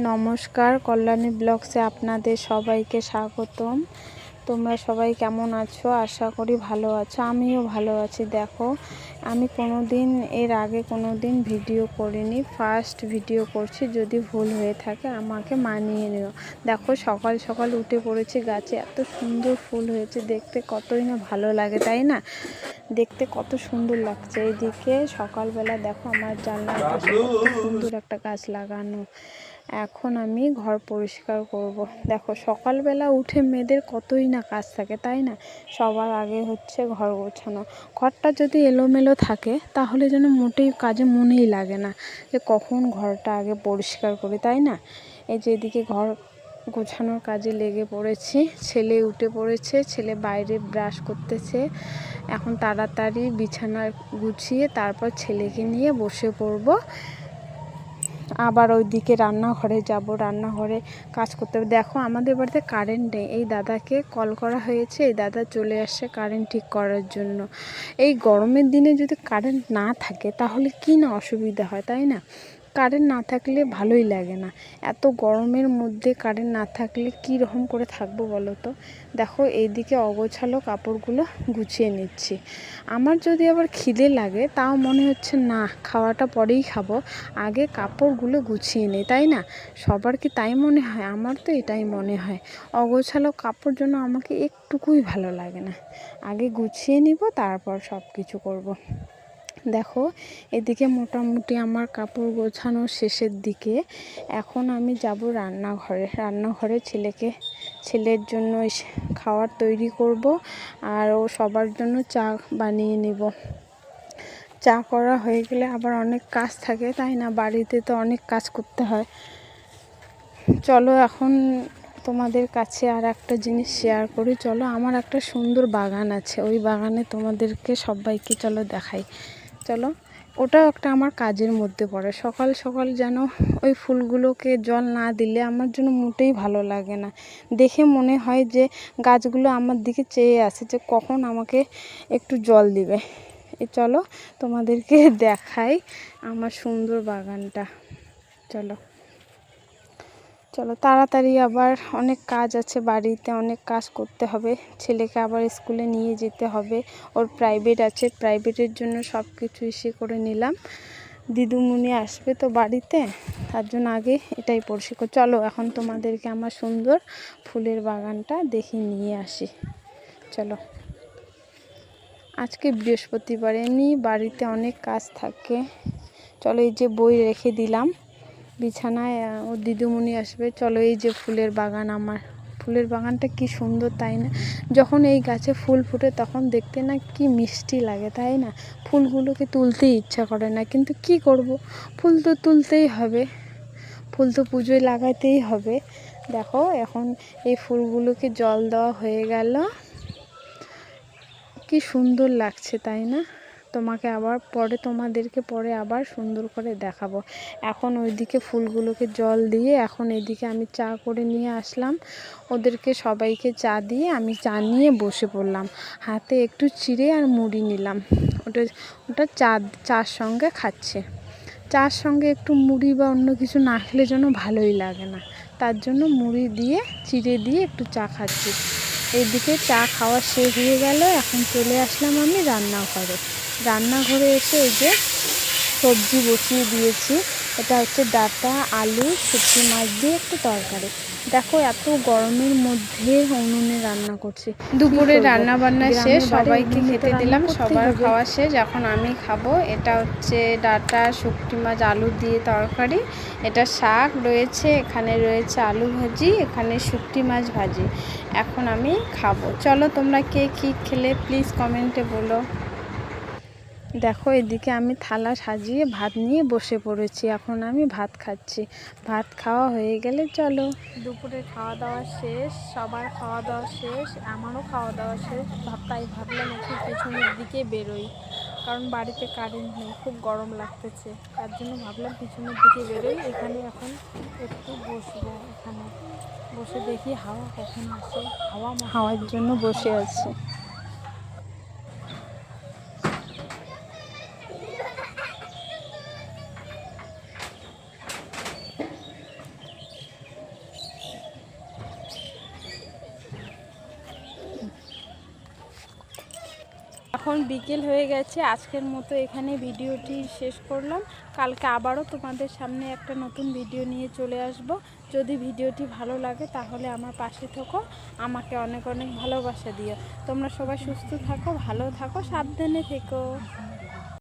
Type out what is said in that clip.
নমস্কার, কল্যাণী ব্লগসে আপনাদের সবাইকে স্বাগতম। তোমরা সবাই কেমন আছো? আশা করি ভালো আছো। আমিও ভালো আছি। দেখো, আমি এর আগে কোনো দিন ভিডিও করিনি, ফার্স্ট ভিডিও করছি। যদি ভুল হয়ে থাকে আমাকে মানিয়ে নিও। দেখো, সকাল সকাল উঠে পড়েছি, গাছে এত সুন্দর ফুল হয়েছে, দেখতে কতই না ভালো লাগে, তাই না? দেখতে কত সুন্দর লাগছে। এইদিকে সকালবেলা দেখো আমার জানলার পাশে কত সুন্দর একটা গাছ লাগানো। এখন আমি ঘর পরিষ্কার করব। দেখো, সকালবেলা উঠে মেয়েদের কতই না কাজ থাকে, তাই না? সবার আগে হচ্ছে ঘর গোছানো। ঘরটা যদি এলোমেলো থাকে তাহলে যেন মোটেই কাজে মনেই লাগে না যে কখন ঘরটা আগে পরিষ্কার করি, তাই না? এই যে এদিকে ঘর গোছানোর কাজে লেগে পড়েছি। ছেলে উঠে পড়েছে, ছেলে বাইরে ব্রাশ করতেছে। এখন তাড়াতাড়ি বিছানা গুছিয়ে তারপর ছেলেকে নিয়ে বসে পড়ব। আবার ওইদিকে রান্নাঘরে যাব, রান্নাঘরে কাজ করতে হবে। দেখো, আমাদের বাড়িতে কারেন্ট নেই। এই দাদাকে কল করা হয়েছে, এই দাদা চলে আসছে কারেন্ট ঠিক করার জন্য। এই গরমের দিনে যদি কারেন্ট না থাকে তাহলে কি না অসুবিধা হয়, তাই না? কারেন্ট না থাকলে ভালোই লাগে না। এত গরমের মধ্যে কারেন্ট না থাকলে কী রকম করে থাকবো বলো তো? দেখো, এইদিকে অগোছালো কাপড়গুলো গুছিয়ে নিচ্ছি। আমার যদি আবার খিদে লাগে তাও মনে হচ্ছে না, খাওয়াটা পরেই খাবো, আগে কাপড়গুলো গুছিয়ে নিই, তাই না? সবার কি তাই মনে হয়? আমার তো এটাই মনে হয়। অগোছালো কাপড় জন্য আমাকে একটুকুই ভালো লাগে না। আগে গুছিয়ে নিব, তারপর সব কিছু করব। দেখো, এদিকে মোটামুটি আমার কাপড় গোছানো শেষের দিকে। এখন আমি যাব রান্নাঘরে ছেলের জন্য খাবার তৈরি করব, আর ও সবার জন্য চা বানিয়ে নেব। চা করা হয়ে গেলে আবার অনেক কাজ থাকে, তাই না? বাড়িতে তো অনেক কাজ করতে হয়। চলো, এখন তোমাদের কাছে আর একটা জিনিস শেয়ার করি। চলো, আমার একটা সুন্দর বাগান আছে, ওই বাগানে তোমাদেরকে সবাইকে চলো দেখাই। চলো, ওটাও একটা আমার কাজের মধ্যে পড়ে। সকাল সকাল যেন ওই ফুলগুলোকে জল না দিলে আমার জন্য মোটেই ভালো লাগে না। দেখে মনে হয় যে গাছগুলো আমার দিকে চেয়ে আছে যে কখন আমাকে একটু জল দিবে। চলো, তোমাদেরকে দেখাই আমার সুন্দর বাগানটা। চলো চলো তাড়াতাড়ি, আবার অনেক কাজ আছে বাড়িতে, অনেক কাজ করতে হবে। ছেলেকে আবার স্কুলে নিয়ে যেতে হবে, ওর প্রাইভেট আছে, প্রাইভেটের জন্য সব কিছু করে নিলাম। দিদিমণি আসবে তো বাড়িতে, তার জন্য আগে এটাই পরিষ্কার। চলো, এখন তোমাদেরকে আমার সুন্দর ফুলের বাগানটা দেখিয়ে নিয়ে আসি। চলো, আজকে বৃহস্পতিবার, এমনি বাড়িতে অনেক কাজ থাকে। চলো, এই যে বই রেখে দিলাম বিছানায়, ও দিদিমণি আসবে। চলো, এই যে ফুলের বাগান, আমার ফুলের বাগানটা কি সুন্দর, তাই না? যখন এই গাছে ফুল ফুটে তখন দেখতে না কি মিষ্টি লাগে, তাই না? ফুলগুলোকে তুলতেই ইচ্ছা করে না, কিন্তু কি করব, ফুল তো তুলতেই হবে, ফুল তো পুজোয় লাগাতেই হবে। দেখো, এখন এই ফুলগুলোকে জল দেওয়া হয়ে গেল, কি সুন্দর লাগছে, তাই না? তোমাদেরকে পরে আবার সুন্দর করে দেখাবো। এখন ওইদিকে ফুলগুলোকে জল দিয়ে এখন এদিকে আমি চা করে নিয়ে আসলাম। ওদেরকে সবাইকে চা দিয়ে আমি চা নিয়ে বসে পড়লাম। হাতে একটু চিড়ে আর মুড়ি নিলাম। ওটা চার সঙ্গে খাচ্ছে। চার সঙ্গে একটু মুড়ি বা অন্য কিছু না খেলে যেন ভালোই লাগে না, তার জন্য মুড়ি দিয়ে চিড়ে দিয়ে একটু চা খাচ্ছি। এদিকে চা খাওয়া শেষ হয়ে গেল। এখন চলে আসলাম আমি রান্নাঘরে এসে এই যে সবজি বসিয়ে দিয়েছি। এটা হচ্ছে ডাঁটা, আলু, শুটকি মাছ দিয়ে একটু তরকারি। দেখো, এত গরমের মধ্যে উনুনে রান্না করছি। দুপুরে রান্না বান্না শেষ, সবাইকে খেতে দিলাম, সবার খাওয়া শেষ। এখন আমি খাবো। এটা হচ্ছে ডাঁটা, শুটকি মাছ, আলু দিয়ে তরকারি। এটা শাক রয়েছে, এখানে রয়েছে আলু ভাজি, এখানে শুটকি মাছ ভাজি। এখন আমি খাবো। চলো, তোমরা কে কী খেলে প্লিজ কমেন্টে বলো। দেখো, এদিকে আমি থালা সাজিয়ে ভাত নিয়ে বসে পড়েছি। এখন আমি ভাত খাচ্ছি। ভাত খাওয়া হয়ে গেলে চলো। দুপুরে খাওয়া দাওয়া শেষ, সবার খাওয়া দাওয়া শেষ, আমারও খাওয়া দাওয়া শেষ। তাই ভাবলাম একটু পেছনের দিকে বেরোই, কারণ বাড়িতে কারেন্ট নেই, খুব গরম লাগতেছে। তার জন্য ভাবলাম পিছনের দিকে বেরোই। এখানে এখন একটু বসবো, এখানে বসে দেখি হাওয়া কখন আসে। হাওয়ার জন্য বসে আছি। এখন বিকেল হয়ে গেছে, আজকের মতো এখানে ভিডিওটি শেষ করলাম। কালকে আবারও তোমাদের সামনে একটা নতুন ভিডিও নিয়ে চলে আসব। যদি ভিডিওটি ভালো লাগে তাহলে আমার পাশে থেকো, আমাকে অনেক অনেক ভালোবাসা দিও। তোমরা সবাই সুস্থ থাকো, ভালো থাকো, সাবধানে থেকো।